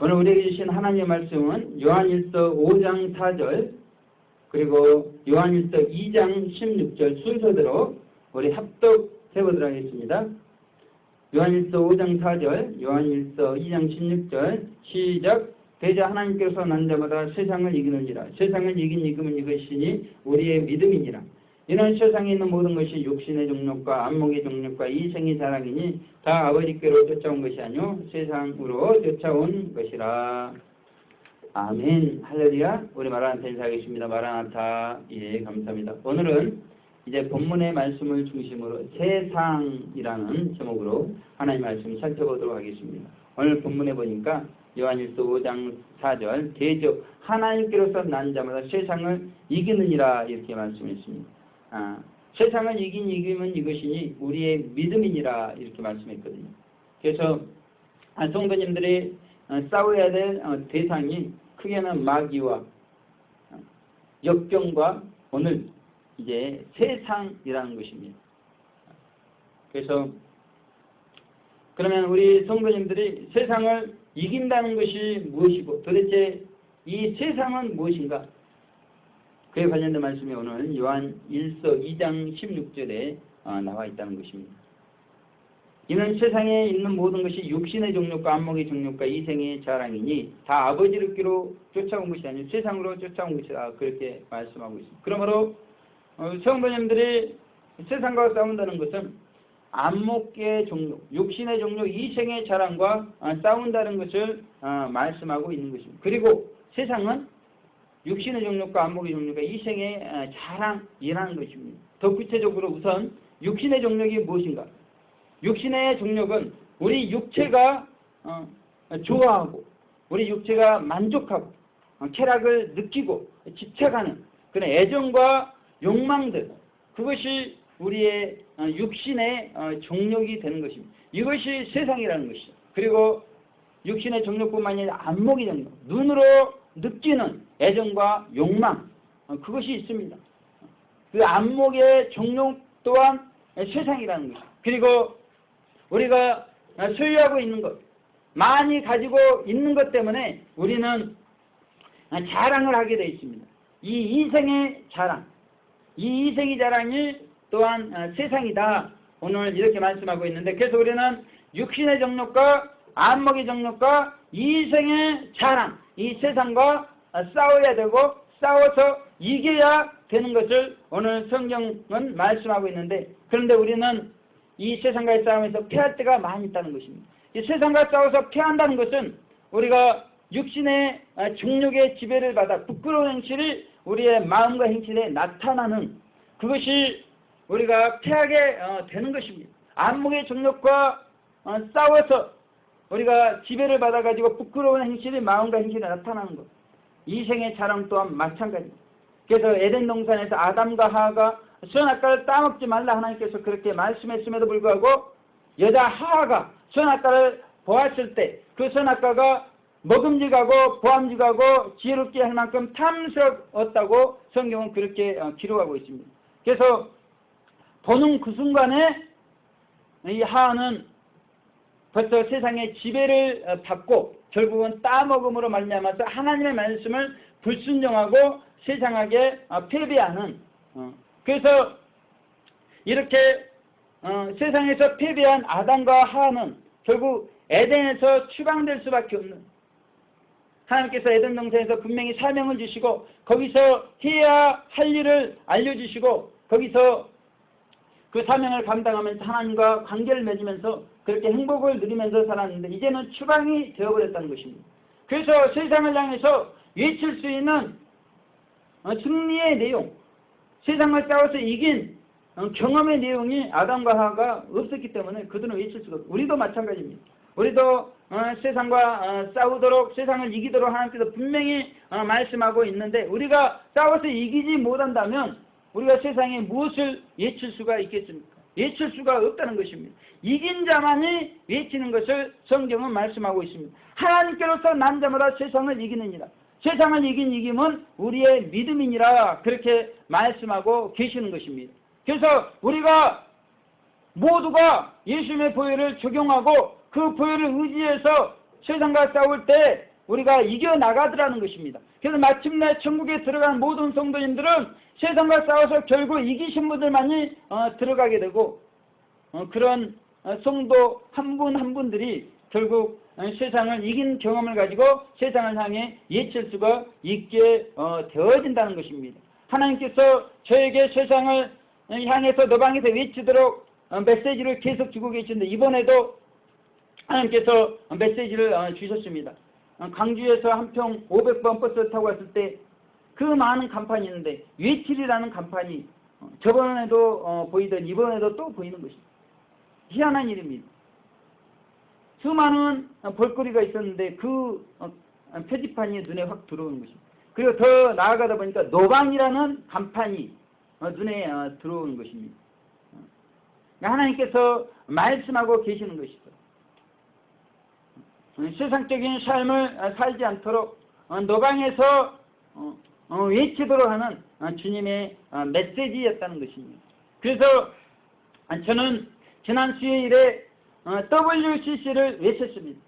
오늘 우리에게 주신 하나님의 말씀은 요한일서 5장 4절 그리고 요한일서 2장 16절 순서대로 우리 합독해 보도록 하겠습니다. 요한일서 5장 4절, 요한일서 2장 16절 시작. 대자 하나님께서 난 자마다 세상을 이기느니라. 세상을 이긴 이금은 이것이니 우리의 믿음이니라. 이는 세상에 있는 모든 것이 육신의 정욕과 안목의 정욕과 이생의 자랑이니 다 아버지께로 쫓아온 것이 아니요 세상으로 쫓아온 것이라. 아멘. 할렐루야. 우리 마라나타 인사하겠습니다. 마라나타. 예, 감사합니다. 오늘은 이제 본문의 말씀을 중심으로 세상이라는 제목으로 하나님의 말씀을 살펴보도록 하겠습니다. 오늘 본문에 보니까 요한일서 5장 4절 대저 하나님께로서 난 자마다 세상을 이기느니라 이렇게 말씀했습니다. 세상을 이긴 이김은 이것이니 우리의 믿음이니라 이렇게 말씀했거든요. 그래서 성도님들이 싸워야 될 대상이 크게는 마귀와 역경과 오늘 이제 세상이라는 것입니다. 그래서 그러면 우리 성도님들이 세상을 이긴다는 것이 무엇이고 도대체 이 세상은 무엇인가? 그에 관련된 말씀이 오늘 요한 1서 2장 16절에 나와 있다는 것입니다. 이는 세상에 있는 모든 것이 육신의 정욕과 안목의 정욕과 이생의 자랑이니 다 아버지께로 쫓아온 것이 아니라 세상으로 쫓아온 것이라 그렇게 말씀하고 있습니다. 그러므로 성도님들이 세상과 싸운다는 것은 안목의 정욕, 육신의 정욕, 이생의 자랑과 싸운다는 것을 말씀하고 있는 것입니다. 그리고 세상은 육신의 정욕과 안목의 정욕과 이생의 자랑이라는 것입니다. 더 구체적으로 우선 육신의 정욕이 무엇인가? 육신의 정욕은 우리 육체가 좋아하고 우리 육체가 만족하고 쾌락을 느끼고 집착하는 그런 애정과 욕망들, 그것이 우리의 육신의 정욕이 되는 것입니다. 이것이 세상이라는 것이죠. 그리고 육신의 정욕뿐만 아니라 안목의 정욕, 눈으로 느끼는 애정과 욕망, 그것이 있습니다. 그 안목의 정욕 또한 세상이라는 것이죠. 그리고 우리가 소유하고 있는 것, 많이 가지고 있는 것 때문에 우리는 자랑을 하게 되어 있습니다. 이 이생의 자랑, 이 이생의 자랑이 또한 세상이다. 오늘 이렇게 말씀하고 있는데, 그래서 우리는 육신의 정욕과 안목의 정욕과 이생의 자랑, 이 세상과 싸워야 되고 싸워서 이겨야 되는 것을 오늘 성경은 말씀하고 있는데, 그런데 우리는 이 세상과의 싸움에서 패할 때가 많이 있다는 것입니다. 이 세상과 싸워서 패한다는 것은 우리가 육신의 정욕의 지배를 받아 부끄러운 행실이 우리의 마음과 행실에 나타나는, 그것이 우리가 패하게 되는 것입니다. 안목의 정욕과 싸워서 우리가 지배를 받아가지고 부끄러운 행실이 마음과 행실에 나타나는 것. 이생의 자랑 또한 마찬가지입니다. 그래서 에덴 동산에서 아담과 하와가 선악과를 따먹지 말라 하나님께서 그렇게 말씀했음에도 불구하고 여자 하와가 선악과를 보았을 때 그 선악과가 먹음직하고 보암직하고 지혜롭게 할 만큼 탐스럽었다고 성경은 그렇게 기록하고 있습니다. 그래서 보는 그 순간에 이 하와는 벌써 세상의 지배를 받고 결국은 따먹음으로 말미암아서 하나님의 말씀을 불순종하고 세상에게 패배하는, 그래서 이렇게 세상에서 패배한 아담과 하와는 결국 에덴에서 추방될 수밖에 없는, 하나님께서 에덴 동산에서 분명히 사명을 주시고 거기서 해야 할 일을 알려주시고 거기서 그 사명을 감당하면서 하나님과 관계를 맺으면서 그렇게 행복을 누리면서 살았는데 이제는 추방이 되어버렸다는 것입니다. 그래서 세상을 향해서 외칠 수 있는 승리의 내용, 세상을 싸워서 이긴 경험의 내용이 아담과 하와가 없었기 때문에 그들은 외칠 수가 없고, 우리도 마찬가지입니다. 우리도 세상과 싸우도록, 세상을 이기도록 하나님께서 분명히 말씀하고 있는데 우리가 싸워서 이기지 못한다면 우리가 세상에 무엇을 외칠 수가 있겠습니까? 외칠 수가 없다는 것입니다. 이긴 자만이 외치는 것을 성경은 말씀하고 있습니다. 하나님께로서 난 자마다 세상을 이기느니라. 세상을 이긴 이김은 우리의 믿음이니라 그렇게 말씀하고 계시는 것입니다. 그래서 우리가 모두가 예수님의 보혈을 적용하고 그 보혈을 의지해서 세상과 싸울 때 우리가 이겨나가더라는 것입니다. 그래서 마침내 천국에 들어간 모든 성도님들은 세상과 싸워서 결국 이기신 분들만이 들어가게 되고 그런 성도 한 분 한 분들이 결국 세상을 이긴 경험을 가지고 세상을 향해 외칠 수가 있게 되어진다는 것입니다. 하나님께서 저에게 세상을 향해서 너방에서 외치도록 메시지를 계속 주고 계시는데 이번에도 하나님께서 메시지를 주셨습니다. 광주에서 한평 500번 버스를 타고 왔을 때 그 많은 간판이 있는데 외칠이라는 간판이 저번에도 보이던 이번에도 또 보이는 것입니다. 희한한 일입니다. 수많은 볼거리가 있었는데 그 표지판이 눈에 확 들어오는 것입니다. 그리고 더 나아가다 보니까 노방이라는 간판이 눈에 들어오는 것입니다. 하나님께서 말씀하고 계시는 것이죠. 세상적인 삶을 살지 않도록 노방에서 외치도록 하는 주님의 메시지였다는 것입니다. 그래서 저는 지난 수요일에 WCC를 외쳤습니다.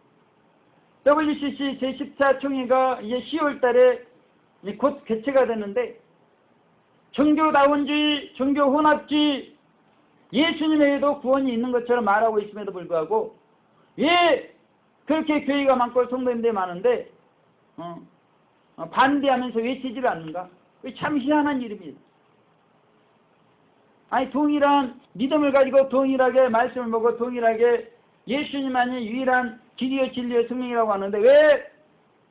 WCC 제14 총회가 이제 10월 달에 곧 개최가 되는데 종교다운주의, 종교혼합주의, 예수님에게도 구원이 있는 것처럼 말하고 있음에도 불구하고 왜 그렇게 교회가 많고 성도님들이 많은데 반대하면서 외치지를 않는가? 참 희한한 일입니다. 아니 동일한 믿음을 가지고 동일하게 말씀을 보고 동일하게 예수님만이 유일한 길이요 진리요 생명이라고 하는데 왜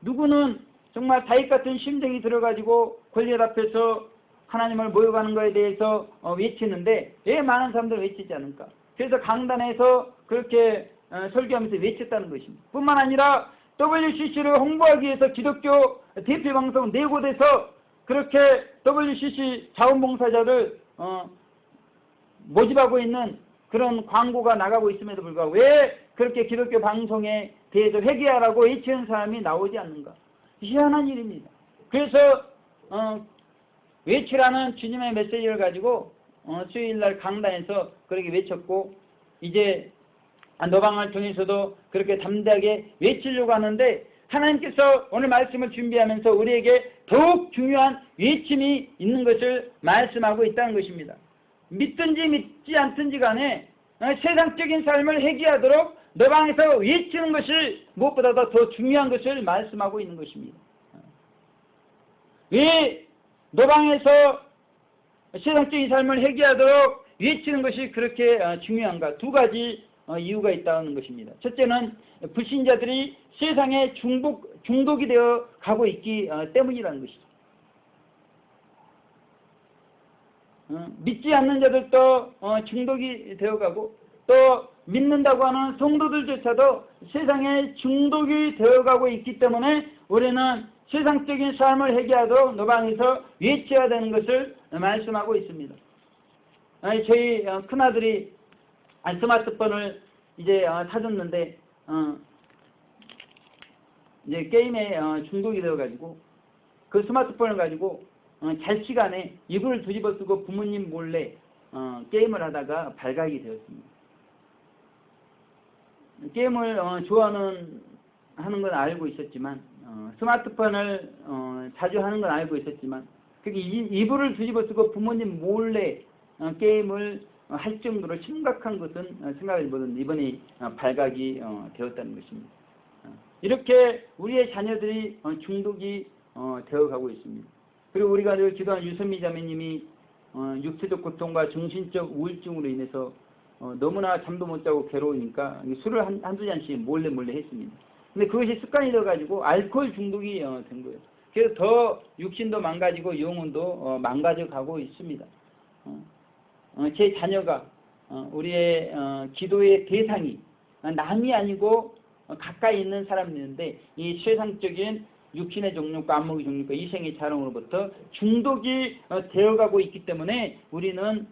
누구는 정말 다윗 같은 심정이 들어가지고 골리앗 앞에서 하나님을 모욕하는 것에 대해서 외치는데 왜 많은 사람들은 외치지 않을까? 그래서 강단에서 그렇게 설교하면서 외쳤다는 것입니다. 뿐만 아니라 WCC를 홍보하기 위해서 기독교 대표 방송 4곳에서 그렇게 WCC 자원봉사자를 모집하고 있는 그런 광고가 나가고 있음에도 불구하고 왜 그렇게 기독교 방송에 대해서 회개하라고 외치는 사람이 나오지 않는가? 희한한 일입니다. 그래서 외치라는 주님의 메시지를 가지고 수요일날 강단에서 그렇게 외쳤고 이제 노방을 통해서도 그렇게 담대하게 외치려고 하는데 하나님께서 오늘 말씀을 준비하면서 우리에게 더욱 중요한 외침이 있는 것을 말씀하고 있다는 것입니다. 믿든지 믿지 않든지 간에 세상적인 삶을 회개하도록 노방에서 외치는 것이 무엇보다도 더 중요한 것을 말씀하고 있는 것입니다. 왜 노방에서 세상적인 삶을 회개하도록 외치는 것이 그렇게 중요한가? 두 가지 이유가 있다는 것입니다. 첫째는 불신자들이 세상에 중독이 되어 가고 있기 때문이라는 것이죠. 믿지 않는 자들도 중독이 되어가고 또 믿는다고 하는 성도들조차도 세상에 중독이 되어가고 있기 때문에 우리는 세상적인 삶을 회개하도록 노방에서 외쳐야 되는 것을 말씀하고 있습니다. 저희 큰아들이 스마트폰을 이제 사줬는데 이제 게임에 중독이 되어가지고 그 스마트폰을 가지고 잘 시간에 이불을 뒤집어 쓰고 부모님 몰래 게임을 하다가 발각이 되었습니다. 게임을 좋아하는 건 알고 있었지만 스마트폰을 자주 하는 건 알고 있었지만 그게 이불을 뒤집어 쓰고 부모님 몰래 게임을 할 정도로 심각한 것은 생각을 못했는데 이번에 발각이 되었다는 것입니다. 이렇게 우리의 자녀들이 중독이 되어가고 있습니다. 그리고 우리가 늘 기도한 유선미 자매님이 육체적 고통과 정신적 우울증으로 인해서 너무나 잠도 못 자고 괴로우니까 술을 한두 잔씩 몰래 했습니다. 근데 그것이 습관이 되어가지고 알코올 중독이 된 거예요. 그래서 더 육신도 망가지고 영혼도 망가져가고 있습니다. 제 자녀가 우리의 기도의 대상이 남이 아니고 가까이 있는 사람이었는데 이 세상적인 육신의 종류과 안목의 종류과 이생의 자랑으로부터 중독이 되어가고 있기 때문에 우리는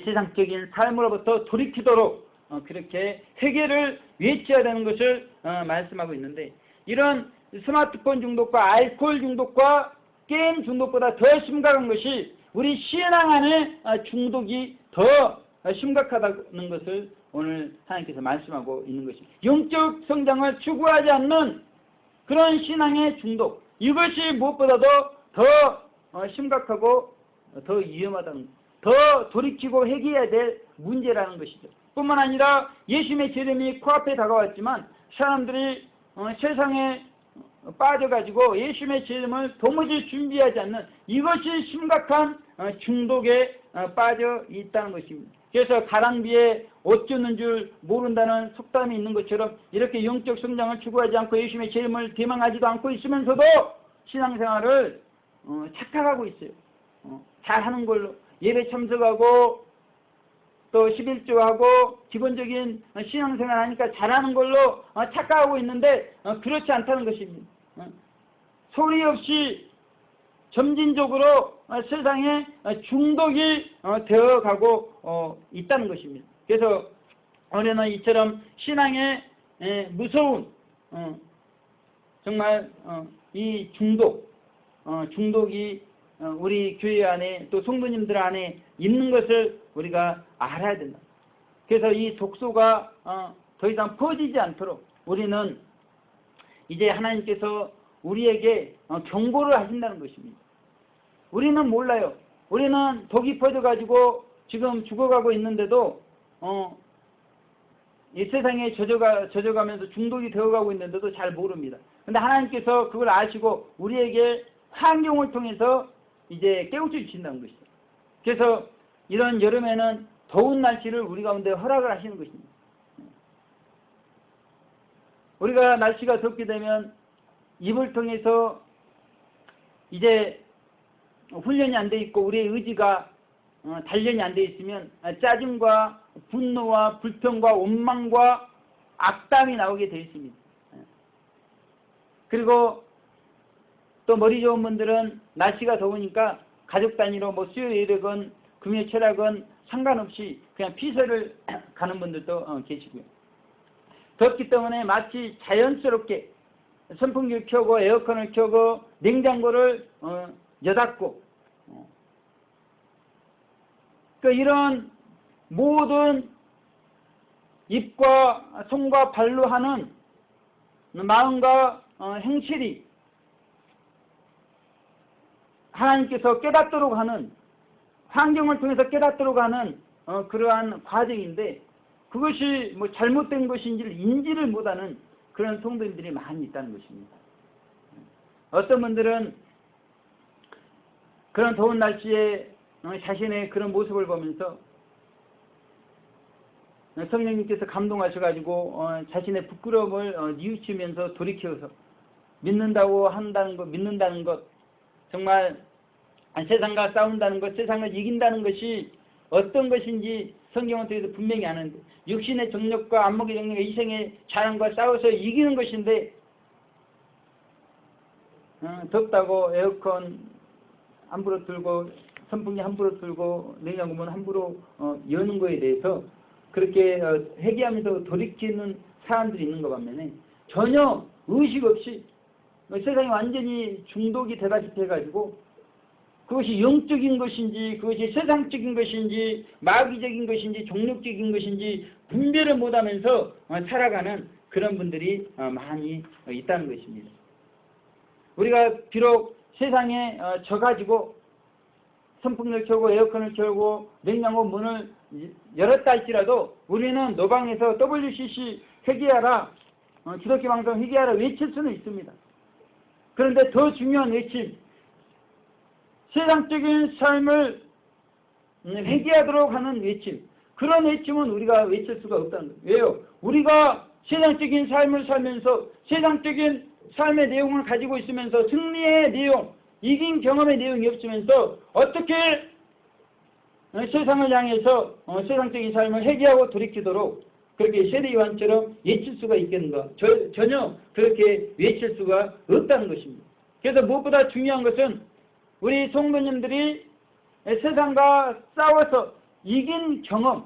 세상적인 삶으로부터 돌이키도록 그렇게 회개를 외쳐야 되는 것을 말씀하고 있는데 이런 스마트폰 중독과 알코올 중독과 게임 중독보다 더 심각한 것이 우리 신앙 안에 중독이 더 심각하다는 것을 오늘 하나님께서 말씀하고 있는 것입니다. 영적 성장을 추구하지 않는 그 그런 신앙의 중독, 이것이 무엇보다도 더 심각하고 더 위험하다는, 더 돌이키고 회개해야 될 문제라는 것이죠. 뿐만 아니라 예수님의 재림이 코앞에 다가왔지만 사람들이 세상에 빠져가지고 예수님의 재림을 도무지 준비하지 않는 이것이 심각한 중독에 빠져 있다는 것입니다. 그래서 가랑비에 옷 젖는 줄 모른다는 속담이 있는 것처럼 이렇게 영적 성장을 추구하지 않고 예수님의 재림을 대망하지도 않고 있으면서도 신앙생활을 착각하고 있어요. 잘하는 걸로 예배 참석하고 또 11조하고 기본적인 신앙생활 하니까 잘하는 걸로 착각하고 있는데 그렇지 않다는 것입니다. 소리 없이 점진적으로 세상에 중독이 되어가고 있다는 것입니다. 그래서 오늘은 이처럼 신앙의 무서운 정말 이 중독이 우리 교회 안에 또 성도님들 안에 있는 것을 우리가 알아야 된다. 그래서 이 독소가 더 이상 퍼지지 않도록 우리는 이제 하나님께서 우리에게 경고를 하신다는 것입니다. 우리는 몰라요. 우리는 독이 퍼져가지고 지금 죽어가고 있는데도 이 세상에 젖어가면서 중독이 되어가고 있는데도 잘 모릅니다. 그런데 하나님께서 그걸 아시고 우리에게 환경을 통해서 이제 깨우쳐 주신다는 것이죠. 그래서 이런 여름에는 더운 날씨를 우리 가운데 허락을 하시는 것입니다. 우리가 날씨가 덥게 되면 입을 통해서 이제 훈련이 안 돼 있고 우리의 의지가 단련이 안 돼 있으면 짜증과 분노와 불평과 원망과 악담이 나오게 되어 있습니다. 그리고 또 머리 좋은 분들은 날씨가 더우니까 가족 단위로 뭐 수요일이건 금요 철학은 상관없이 그냥 피서를 가는 분들도 계시고요. 덥기 때문에 마치 자연스럽게 선풍기를 켜고 에어컨을 켜고 냉장고를 여닫고 이런 모든 입과 손과 발로 하는 마음과 행실이 하나님께서 깨닫도록 하는 환경을 통해서 깨닫도록 하는 그러한 과정인데 그것이 뭐 잘못된 것인지를 인지를 못하는 그런 성도님들이 많이 있다는 것입니다. 어떤 분들은 그런 더운 날씨에 자신의 그런 모습을 보면서 성령님께서 감동하셔가지고 자신의 부끄러움을 뉘우치면서 돌이켜서 믿는다는 것 정말 세상과 싸운다는 것, 세상을 이긴다는 것이 어떤 것인지 성경은 통해서 분명히 아는데 육신의 정력과 안목의 정력과 이생의 자랑과 싸워서 이기는 것인데 덥다고 에어컨 함부로 틀고 선풍기 함부로 틀고 냉장고 문 함부로 여는 거에 대해서 그렇게 회개하면서 돌이키는 사람들이 있는 것 반면에 전혀 의식 없이 세상에 완전히 중독이 되다시피 해가지고 그것이 영적인 것인지 그것이 세상적인 것인지 마귀적인 것인지 종력적인 것인지 분별을 못하면서 살아가는 그런 분들이 많이 있다는 것입니다. 우리가 비록 세상에 져가지고 선풍기를 켜고 에어컨을 켜고 냉장고 문을 열었다 할지라도 우리는 노방에서 WCC 회개하라 기독교 방송 회개하라 외칠 수는 있습니다. 그런데 더 중요한 외침, 세상적인 삶을 회개하도록 하는 외침, 그런 외침은 우리가 외칠 수가 없다는 거예요. 왜요? 우리가 세상적인 삶을 살면서 세상적인 삶의 내용을 가지고 있으면서 승리의 내용, 이긴 경험의 내용이 없으면서 어떻게 세상을 향해서 세상적인 삶을 회개하고 돌이키도록 그렇게 세례요한처럼 외칠 수가 있겠는가? 전혀 그렇게 외칠 수가 없다는 것입니다. 그래서 무엇보다 중요한 것은 우리 성도님들이 세상과 싸워서 이긴 경험,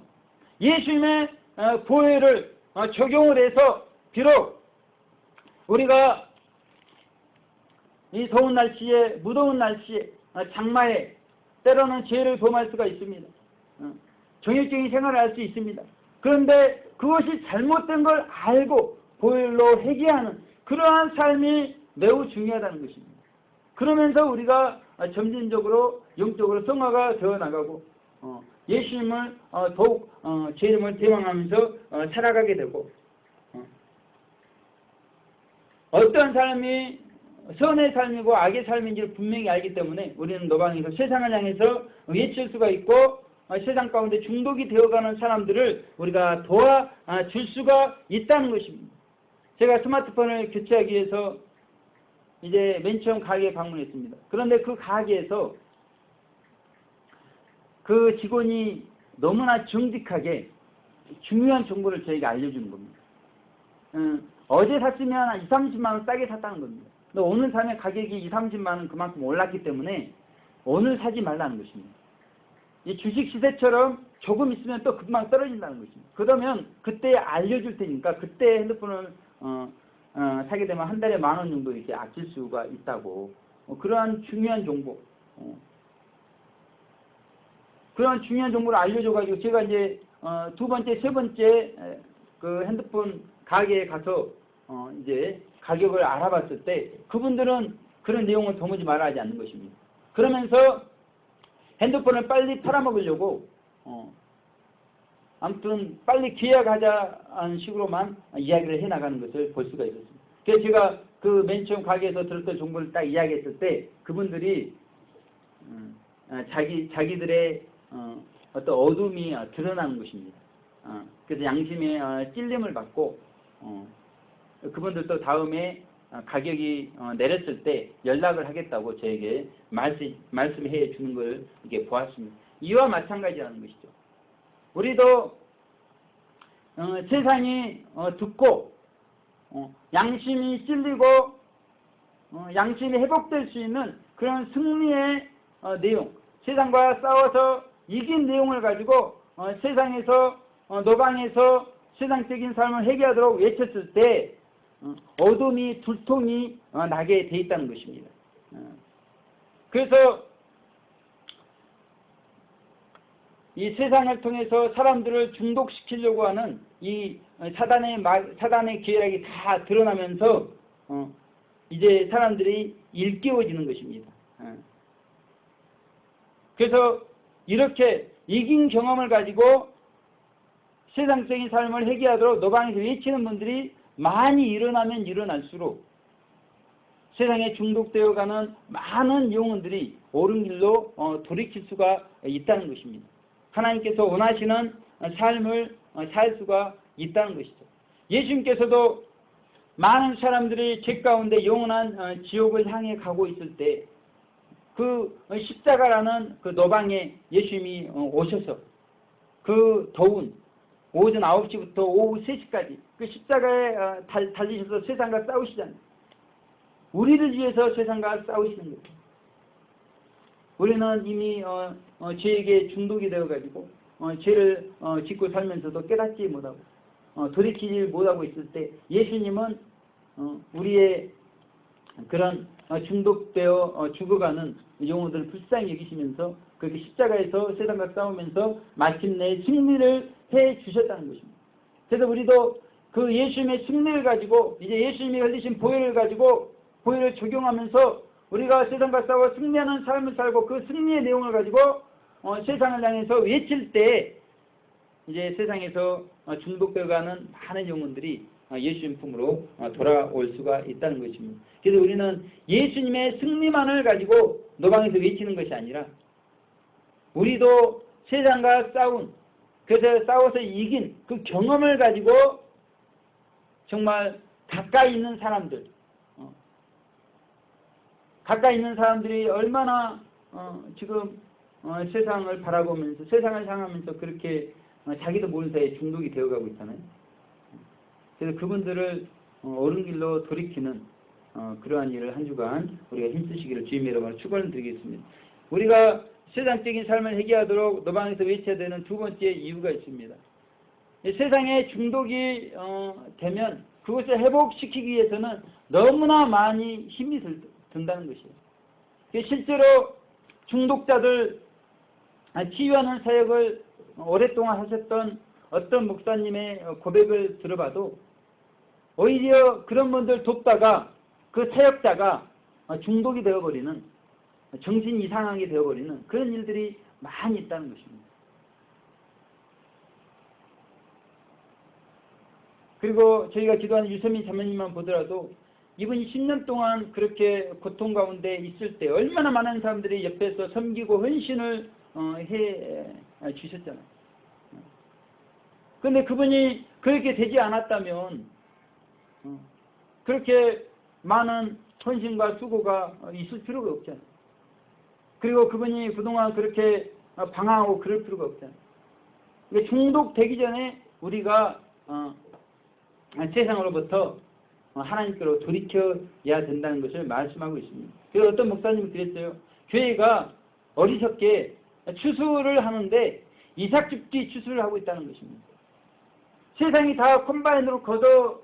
예수님의 보혈을 적용을 해서 비록 우리가 이 더운 날씨에 무더운 날씨에 장마에 때로는 죄를 범할 수가 있습니다. 정욕적인 생활을 할 수 있습니다. 그런데 그것이 잘못된 걸 알고 보혈로 회개하는 그러한 삶이 매우 중요하다는 것입니다. 그러면서 우리가 점진적으로 영적으로 성화가 되어 나가고 예수님을 더욱 제 이름을 대망하면서 살아가게 되고 어떠한 삶이 선의 삶이고 악의 삶인지를 분명히 알기 때문에 우리는 노방에서 세상을 향해서 외칠 수가 있고 세상 가운데 중독이 되어가는 사람들을 우리가 도와줄 수가 있다는 것입니다. 제가 스마트폰을 교체하기 위해서 이제 맨 처음 가게에 방문했습니다. 그런데 그 가게에서 그 직원이 너무나 정직하게 중요한 정보를 저에게 알려주는 겁니다. 어제 샀으면 한 20, 30만 원 싸게 샀다는 겁니다. 근데 오늘 사면 가격이 20, 30만 원 그만큼 올랐기 때문에 오늘 사지 말라는 것입니다. 이 주식 시세처럼 조금 있으면 또 금방 떨어진다는 것입니다. 그러면 그때 알려줄 테니까 그때 핸드폰을 사게 되면 한 달에 10,000원 정도 이렇게 아낄 수가 있다고. 그러한 중요한 정보. 그런 중요한 정보를 알려줘가지고 제가 이제 두 번째, 세 번째 그 핸드폰 가게에 가서 이제 가격을 알아봤을 때 그분들은 그런 내용을 도무지 말하지 않는 것입니다. 그러면서 핸드폰을 빨리 팔아먹으려고 아무튼 빨리 계약하자는 식으로만 이야기를 해나가는 것을 볼 수가 있었습니다. 그래서 제가 그 맨 처음 가게에서 들었던 정보를 딱 이야기했을 때 그분들이 자기들의 어떤 어둠이 드러나는 것입니다. 그래서 양심의 찔림을 받고 그분들도 다음에 가격이 내렸을 때 연락을 하겠다고 저에게 말씀해 주는 걸 이렇게 보았습니다. 이와 마찬가지라는 것이죠. 우리도 세상이 듣고 양심이 찔리고 양심이 회복될 수 있는 그런 승리의 내용, 세상과 싸워서 이긴 내용을 가지고 세상에서 노방에서 세상적인 삶을 해결하도록 외쳤을 때 어둠이 두통이 나게 돼 있다는 것입니다. 그래서 이 세상을 통해서 사람들을 중독시키려고 하는 이 사단의 계략이 다 드러나면서 이제 사람들이 일깨워지는 것입니다. 그래서 이렇게 이긴 경험을 가지고 세상적인 삶을 해결하도록 노방에서 외치는 분들이 많이 일어나면 일어날수록 세상에 중독되어가는 많은 영혼들이 옳은 길로 돌이킬 수가 있다는 것입니다. 하나님께서 원하시는 삶을 살 수가 있다는 것이죠. 예수님께서도 많은 사람들이 죄 가운데 영원한 지옥을 향해 가고 있을 때 그 십자가라는 그 노방에 예수님이 오셔서 그 더운 오전 9시부터 오후 3시까지 그 십자가에 달리셔서 세상과 싸우시잖아요. 우리를 위해서 세상과 싸우시는 거예요. 우리는 이미 죄에게 중독이 되어가지고 죄를 짓고 살면서도 깨닫지 못하고 돌이키지 못하고 있을 때 예수님은 우리의 그런 중독되어 죽어가는 영혼들을 불쌍히 여기시면서 그렇게 십자가에서 세상과 싸우면서 마침내 승리를 해 주셨다는 것입니다. 그래서 우리도 그 예수님의 승리를 가지고 이제 예수님이 흘리신 보혈을 가지고 보혈을 적용하면서 우리가 세상과 싸워 승리하는 삶을 살고 그 승리의 내용을 가지고 세상을 향해서 외칠 때 이제 세상에서 중독되어가는 많은 영혼들이 예수님 품으로 돌아올 수가 있다는 것입니다. 그래서 우리는 예수님의 승리만을 가지고 노방에서 외치는 것이 아니라 우리도 세상과 그래서 싸워서 이긴 그 경험을 가지고 정말 가까이 있는 사람들이 얼마나 지금 세상을 바라보면서 세상을 향하면서 그렇게 자기도 모르는 사이에 중독이 되어가고 있잖아요. 그래서 그분들을 옳은 길로 돌이키는 그러한 일을 한 주간 우리가 힘쓰시기를 주님의 이름으로 축원을 드리겠습니다. 우리가 세상적인 삶을 해결하도록 노방에서 외쳐야 되는 두 번째 이유가 있습니다. 세상에 중독이 되면 그것을 회복시키기 위해서는 너무나 많이 힘이 든다는 것이에요. 실제로 중독자들 치유하는 사역을 오랫동안 하셨던 어떤 목사님의 고백을 들어봐도 오히려 그런 분들 돕다가 그 사역자가 중독이 되어버리는, 정신 이상하게 되어버리는 그런 일들이 많이 있다는 것입니다. 그리고 저희가 기도하는 유세민 자매님만 보더라도 이분이 10년 동안 그렇게 고통 가운데 있을 때 얼마나 많은 사람들이 옆에서 섬기고 헌신을 해 주셨잖아요. 그런데 그분이 그렇게 되지 않았다면 그렇게 많은 헌신과 수고가 있을 필요가 없잖아요. 그리고 그분이 그동안 그렇게 방황하고 그럴 필요가 없잖아요. 그러니까 중독되기 전에 우리가 세상으로부터 하나님께로 돌이켜야 된다는 것을 말씀하고 있습니다. 그래서 어떤 목사님이 그랬어요. 교회가 어리석게 추수를 하는데 이삭줍기 추수를 하고 있다는 것입니다. 세상이 다 콤바인으로 걷어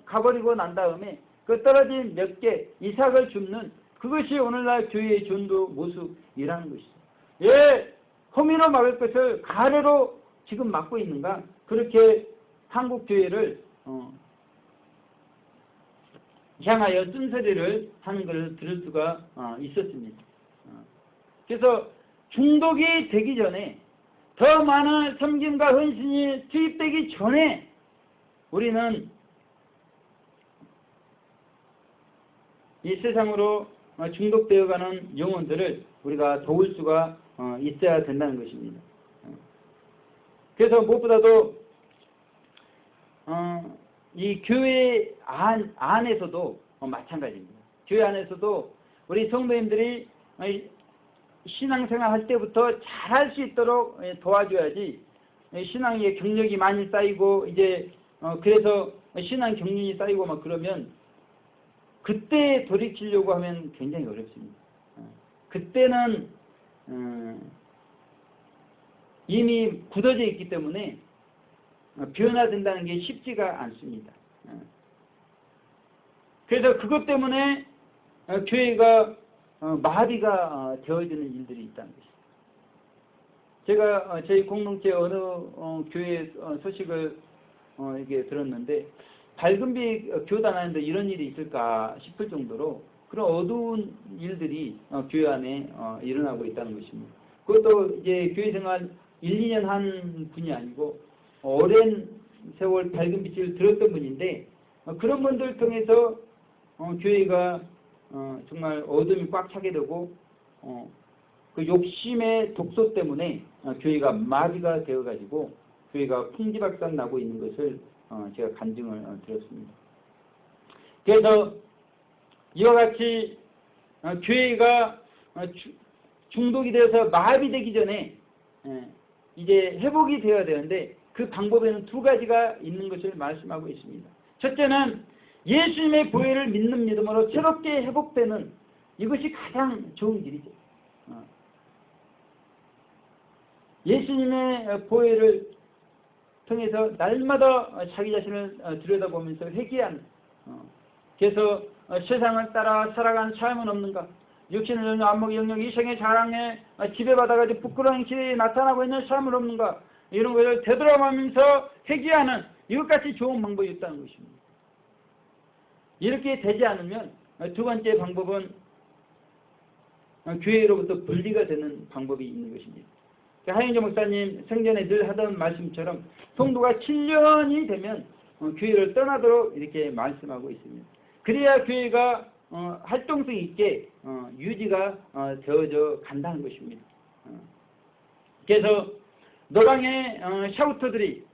가버리고 난 다음에 그 떨어진 몇 개 이삭을 줍는 그것이 오늘날 교회의 전도 모습이라는 것이죠. 왜 호미로 막을 것을 가래로 지금 막고 있는가? 그렇게 한국 교회를 향하여 쓴소리를 하는 것을 들을 수가 있었습니다. 그래서 중독이 되기 전에 더 많은 섬김과 헌신이 투입되기 전에 우리는 이 세상으로 중독되어가는 영혼들을 우리가 도울 수가 있어야 된다는 것입니다. 그래서 무엇보다도 이 교회 안에서도 마찬가지입니다. 교회 안에서도 우리 성도님들이 신앙생활 할 때부터 잘할 수 있도록 도와줘야지, 신앙의 경력이 많이 쌓이고 이제 그래서 신앙 경륜이 쌓이고 막 그러면 그때 돌이키려고 하면 굉장히 어렵습니다. 그때는 이미 굳어져 있기 때문에 변화된다는 게 쉽지가 않습니다. 그래서 그것 때문에 교회가 마비가 되어지는 일들이 있다는 것입니다. 제가 저희 공동체 어느 교회 소식을 이게 들었는데 밝은빛 교단 안에 이런 일이 있을까 싶을 정도로 그런 어두운 일들이 교회 안에 일어나고 있다는 것입니다. 그것도 이제 교회 생활 1, 2년 한 분이 아니고 오랜 세월 밝은 빛을 들었던 분인데 그런 분들 통해서 교회가 정말 어둠이 꽉 차게 되고 그 욕심의 독소 때문에 교회가 마비가 되어가지고 교회가 풍지박산 나고 있는 것을 제가 간증을 드렸습니다. 그래서 이와 같이 교회가 중독이 되어서 마비되기 전에 이제 회복이 되어야 되는데 그 방법에는 두 가지가 있는 것을 말씀하고 있습니다. 첫째는 예수님의 보혈을 믿는 믿음으로 새롭게 회복되는 이것이 가장 좋은 길이죠. 예수님의 보혈을 통해서 날마다 자기 자신을 들여다보면서 회개하는, 그래서 세상을 따라 살아가는 삶은 없는가? 육신의 영역, 안목의 영역, 이생의 자랑에 지배받아가지고 부끄러운 행실이 나타나고 있는 삶은 없는가? 이런 것을 되돌아가면서 회개하는 이것같이 좋은 방법이 있다는 것입니다. 이렇게 되지 않으면 두 번째 방법은 교회로부터 분리가 되는 방법이 있는 것입니다. 하영재 목사님 생전에 늘 하던 말씀처럼 성도가 7년이 되면 교회를 떠나도록 이렇게 말씀하고 있습니다. 그래야 교회가 활동성 있게 유지가 되어져 간다는 것입니다. 그래서 노방의 샤우터들이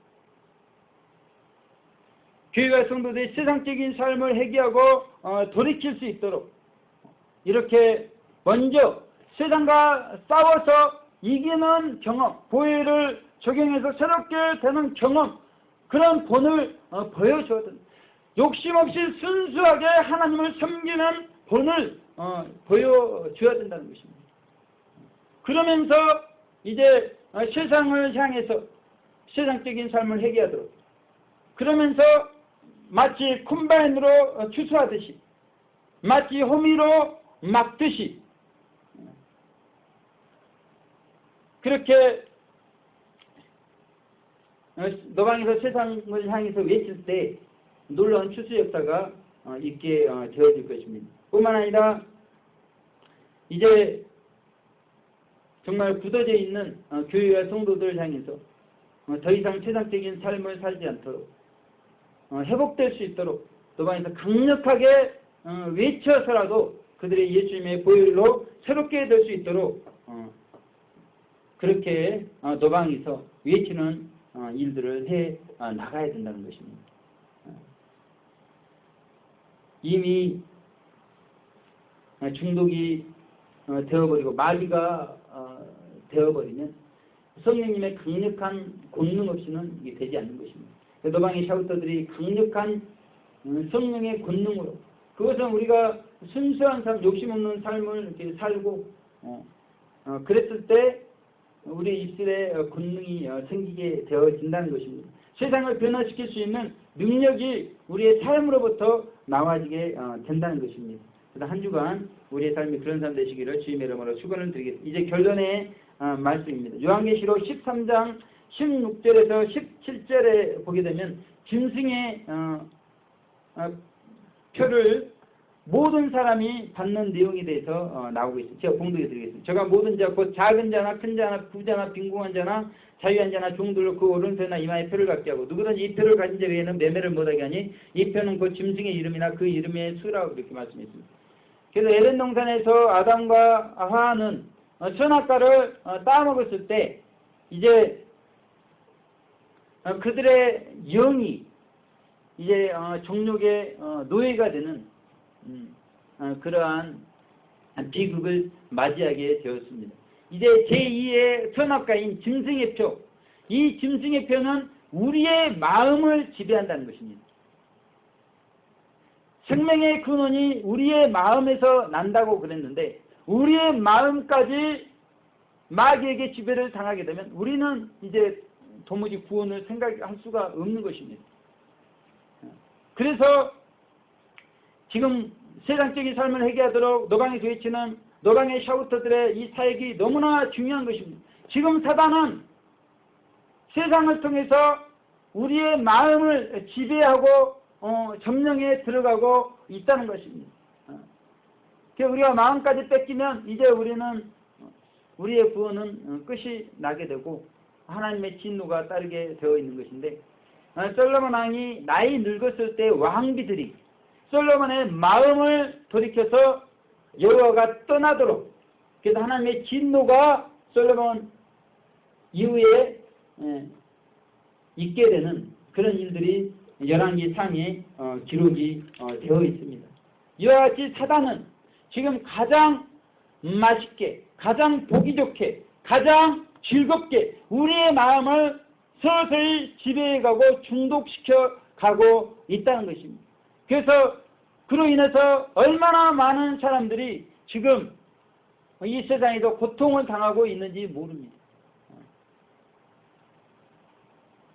교회와 성도들이 세상적인 삶을 회개하고 돌이킬 수 있도록 이렇게 먼저 세상과 싸워서 이기는 경험, 보혈을 적용해서 새롭게 되는 경험, 그런 본을 보여줘야 된다. 욕심 없이 순수하게 하나님을 섬기는 본을 보여줘야 된다는 것입니다. 그러면서 이제 세상을 향해서 세상적인 삶을 회개하도록, 그러면서 마치 콤바인으로 추수하듯이, 마치 호미로 막듯이 그렇게 노방에서 세상을 향해서 외칠 때 놀라운 추수 역사가 있게 되어질 것입니다. 뿐만 아니라 이제 정말 굳어져 있는 교회와 성도들 향해서 더 이상 세상적인 삶을 살지 않도록 회복될 수 있도록 도방에서 강력하게 외쳐서라도 그들의 예수님의 보혈로 새롭게 될 수 있도록 그렇게 도방에서 외치는 일들을 해 나가야 된다는 것입니다. 이미 중독이 되어버리고 마비가 되어버리면 성령님의 강력한 권능 없이는 이게 되지 않는 것입니다. 도방의 샤우터들이 강력한 성령의 권능으로, 그것은 우리가 순수한 삶, 욕심 없는 삶을 이렇게 살고 그랬을 때 우리 입술에 권능이 생기게 되어진다는 것입니다. 세상을 변화시킬 수 있는 능력이 우리의 삶으로부터 나와지게 된다는 것입니다. 그래서 한 주간 우리의 삶이 그런 삶 되시기를 주님의 이름으로 축원을 드리겠습니다. 이제 결론의 말씀입니다. 요한계시록 13장 16절에서 17절에 보게 되면 짐승의 표를 모든 사람이 받는 내용에 대해서 나오고 있습니다. 제가 봉독해 드리겠습니다. 제가 모든 자, 곧 작은 자나 큰 자나 부자나 빈궁한 자나 자유한 자나 종들로 그 오른손이나 이마에 표를 갖게 하고 누구든지 이 표를 가진 자 외에는 매매를 못하게 하니 이 표는 곧 짐승의 이름이나 그 이름의 수라고 이렇게 말씀했습니다. 그래서 에덴 동산에서 아담과 하와는 선악과를 따먹었을 때 이제 그들의 영이 이제 정욕의 노예가 되는 그러한 비극을 맞이하게 되었습니다. 이제 제2의 선악과인 짐승의 표, 이 짐승의 표는 우리의 마음을 지배한다는 것입니다. 생명의 근원이 우리의 마음에서 난다고 그랬는데 우리의 마음까지 마귀에게 지배를 당하게 되면 우리는 이제 도무지 구원을 생각할 수가 없는 것입니다. 그래서 지금 세상적인 삶을 회개하도록 노방에서 외치는 노방의 샤우터들의 이 사역이 너무나 중요한 것입니다. 지금 사단은 세상을 통해서 우리의 마음을 지배하고 점령에 들어가고 있다는 것입니다. 우리가 마음까지 뺏기면 이제 우리의 구원은 끝이 나게 되고 하나님의 진노가 따르게 되어 있는 것인데 솔로몬 왕이 나이 늙었을 때 왕비들이 솔로몬의 마음을 돌이켜서 여호와가 떠나도록, 그래서 하나님의 진노가 솔로몬 이후에 있게 되는 그런 일들이 열왕기 상에 기록이 되어 있습니다. 이와 같이 사단은 지금 가장 맛있게, 가장 보기 좋게, 가장 즐겁게 우리의 마음을 서서히 지배해가고 중독시켜가고 있다는 것입니다. 그래서 그로 인해서 얼마나 많은 사람들이 지금 이 세상에서 고통을 당하고 있는지 모릅니다.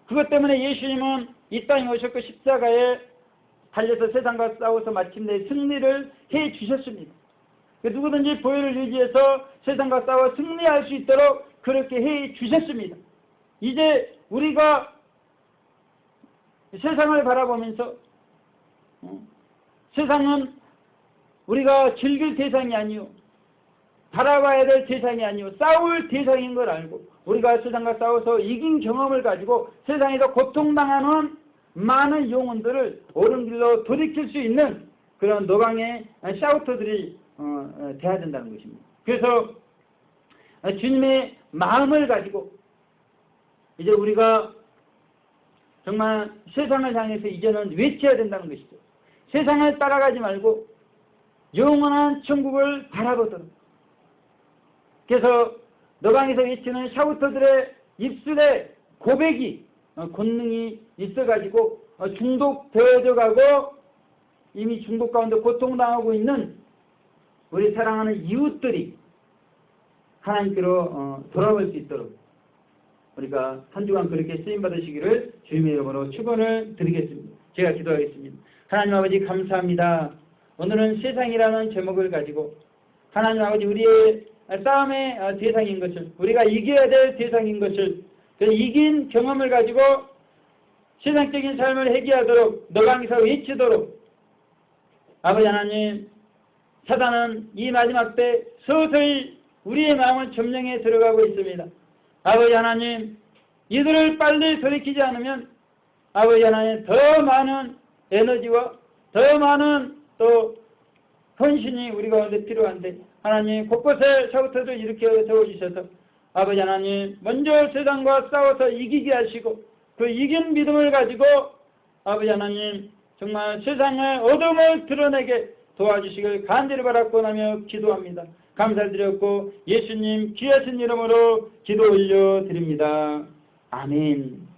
그것 때문에 예수님은 이 땅에 오셨고 십자가에 달려서 세상과 싸워서 마침내 승리를 해 주셨습니다. 누구든지 보혈을 의지해서 세상과 싸워 승리할 수 있도록 그렇게 해 주셨습니다. 이제 우리가 세상을 바라보면서 세상은 우리가 즐길 대상이 아니요, 바라봐야 될 대상이 아니요, 싸울 대상인 걸 알고 우리가 세상과 싸워서 이긴 경험을 가지고 세상에서 고통당하는 많은 영혼들을 옳은 길로 돌이킬 수 있는 그런 노방의 샤우터들이 돼야 된다는 것입니다. 그래서 주님의 마음을 가지고 이제 우리가 정말 세상을 향해서 이제는 외쳐야 된다는 것이죠. 세상을 따라가지 말고 영원한 천국을 바라보도록. 그래서 노방에서 외치는 샤우터들의 입술에 고백이 권능이 있어가지고 중독되어져 가고 이미 중독 가운데 고통당하고 있는 우리 사랑하는 이웃들이 하나님께로 돌아올 수 있도록 우리가 한 주간 그렇게 쓰임받으시기를 주님의 이름으로 축원을 드리겠습니다. 제가 기도하겠습니다. 하나님 아버지 감사합니다. 오늘은 세상이라는 제목을 가지고 하나님 아버지 우리의 싸움의 대상인 것을, 우리가 이겨야 될 대상인 것을, 이긴 경험을 가지고 세상적인 삶을 회개하도록 너강에서 외치도록 아버지 하나님, 사단은 이 마지막 때 서서히 우리의 마음을 점령해 들어가고 있습니다. 아버지 하나님, 이들을 빨리 돌이키지 않으면 아버지 하나님 더 많은 에너지와 더 많은 또 헌신이 우리 가운데 필요한데 하나님 곳곳에서부터도 일으켜 세워주셔서 아버지 하나님 먼저 세상과 싸워서 이기게 하시고 그 이긴 믿음을 가지고 아버지 하나님 정말 세상의 어둠을 드러내게 도와주시길 간절히 바라고나며 기도합니다. 감사드렸고 예수님 귀하신 이름으로 기도 올려드립니다. 아멘.